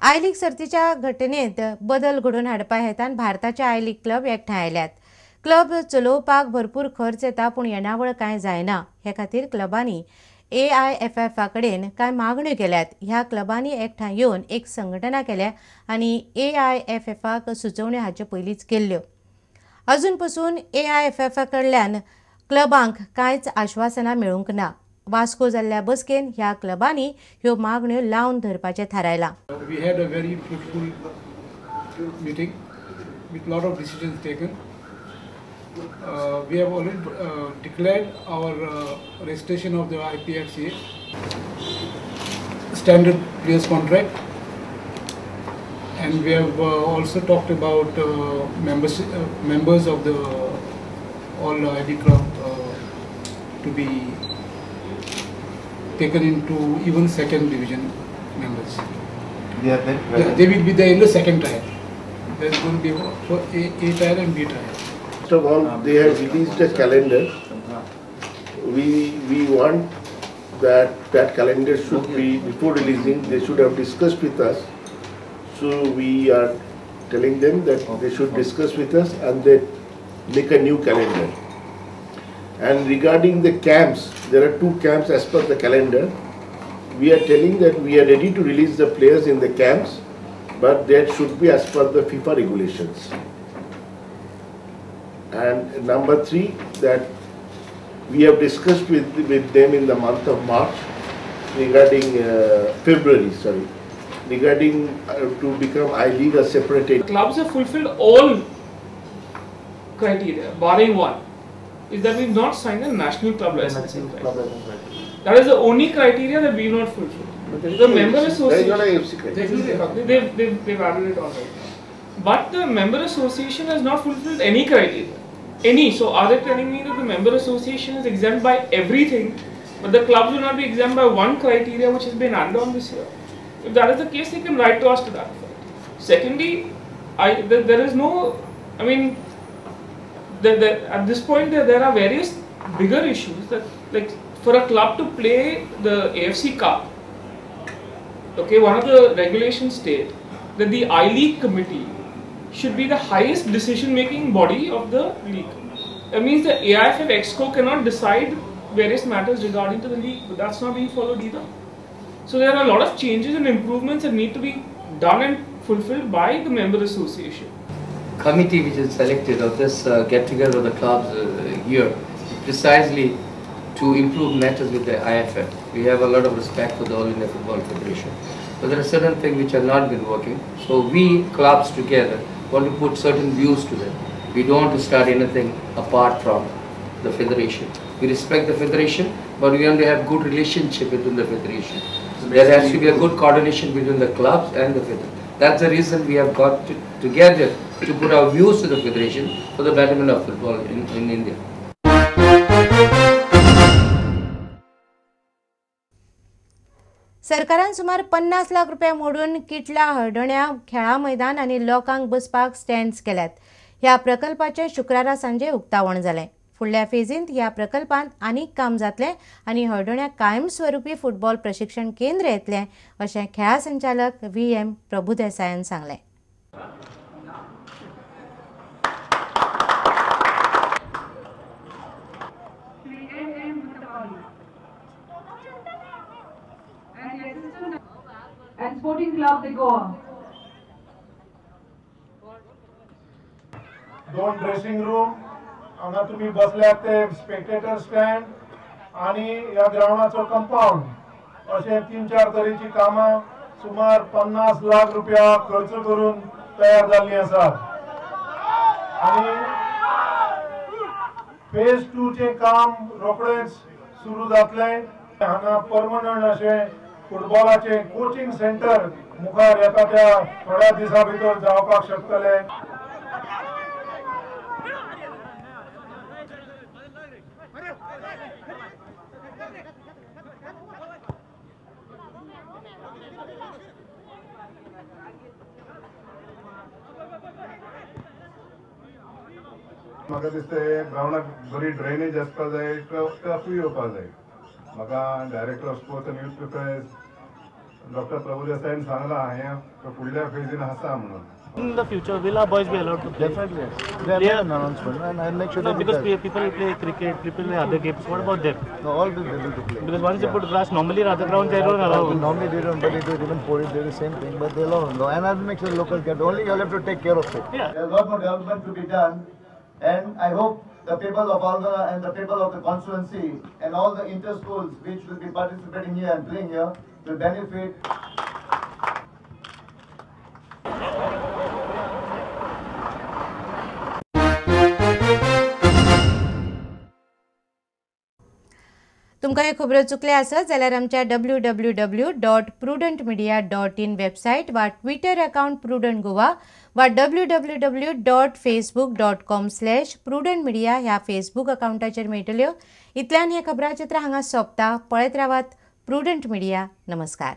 आय league सर्तीच्या घटनेत बदल घडोवन हाडपा हेतान भारताचे आय लीग क्लब एकठांय आयल्यात. क्लब चलोवपाक भरपूर खर्च येता पूण येणावळ कांय जायना. हे खातीर क्लबांनी AIFF कडेन कांय मागण्यो केल्यात. ह्या क्लबांनी एकठांय येवन एक संघटना केल्या आनी AIFFक सुचोवण्यो हाचे पयलींच केल्ल्यो. अजून पसून AIFF कडल्यान क्लबांक कांयच आश्वासनां मेळूंक ना. वास्को जाल्ल्या बसकेन ह्या क्लबांनी ह्यो मागण्यो लावन धरपाचें थारायलां. We had a very fruitful meeting with lot of decisions taken. We have already declared our registration of the IPFCA standard players contract, and we have also talked about members of the all IB club to be taken into even second division members. They will be there in the second tier. There is going to be for A tier and B tier. First of all, they have released a calendar. We want that calendar should be, before releasing, they should have discussed with us. So we are telling them that they should discuss with us and they make a new calendar. And regarding the camps, there are 2 camps as per the calendar. We are telling that we are ready to release the players in the camps, but that should be as per the FIFA regulations. And number 3, that we have discussed with them in the month of March regarding February, regarding to become I League a separate entity. Clubs have fulfilled all criteria, barring one, is that we've not signed a national club licensing criteria. That is the only criteria that we've not fulfilled. The member association, they've added it already. But the member association has not fulfilled any criteria. So are they telling me that the member association is exempt by everything, but the clubs will not be exempt by one criteria which has been added on this year? If that is the case, they can write to us to that effect. Secondly, there is no, I mean, at this point there are various bigger issues that, like, for a club to play the AFC Cup, okay, one of the regulations state that the I-League committee should be the highest decision-making body of the league. That means the AIFF Exco cannot decide various matters regarding to the league, but that's not being followed either. So there are a lot of changes and improvements that need to be done and fulfilled by the member association. Committee which is selected of this get-together of the clubs here, precisely to improve matters with the IFF. We have a lot of respect for the All India Football Federation, but there are certain things which have not been working. So we clubs together want to put certain views to them. We don't want to start anything apart from the federation. We respect the federation, but we want to have good relationship between the federation. There has to be a good coordination between the clubs and the federation. That's the reason we have got together to put our views to the federation for the betterment of football in India. सरकारान सुमार 50 लाख रुपया मोडून किटला हळदोण्या खेळा मैदान आनी लोकांक बसपाक stands केल्यात. ह्या प्रकल्पाचें शुक्रारा सांजे उक्तावण जालें. फुडल्या फेजींत ह्या प्रकल्पांत आनीक काम जातलें आनी हळदोण्या कायमस्वरुपी फुटबॉल प्रशिक्षण केंद्र येतलें अशें खेळा संचालक VM प्रभुदेसायान सांगलें. And Sporting Club de Goa. 2 dressing room, हांगा तुम्ही बसल्यात ते स्पेक्टेटर स्टँड आणि या ग्राउंडाचो कंपाऊंड अशे 3-4 तरेची कामां सुमार 50 लाख रुपया खर्च करून तयार जाल्ली आसात. आणि फेज 2 चे काम रोखडेच सुरू जातले. हांगा परमनंट अशे फुटबॉलाचे कोचिंग सेंटर मुखार येता त्या थोड्या दिसा भितर जावपाक शकतले. म्हाका दिसता ग्राउंडाक बरी ड्रेनेज आसपाक जाय, टफूय येवपाक जाय. म्हाका director of sports and youth affairs doctor प्रभुदेसाईन सांगला हे फुडल्या फेजीन आसा म्हणून. In the future, will our boys be allowed to play? Definitely, yes. They have an announcement, and I'll make sure No, that because people play cricket, people play other games. What about them? no, all will be able to play. Because once you put grass, normally in other grounds they don't allow. Normally they don't, but they do even for it, they do the same thing, but they'll all know. And I'll make sure locals get. Only you'll have to take care of it. Yeah. There's a lot more development to be done, and I hope the people of Alga and the people of the constituency and all the inter-schools which will be participating here and playing here will benefit. तुमकां हे खबरो चुकले आसत जाल्यार आमच्या www.prudentmedia.in website वा Twitter account prudent Goa वा www.facebook.com/prudentmedia ह्या Facebook अकाउंटाचेर मेळटल्यो. इतल्यान हे खबराचित्र हांगा सोंपता. पळयत रावात प्रुडंट मिडिया. नमस्कार.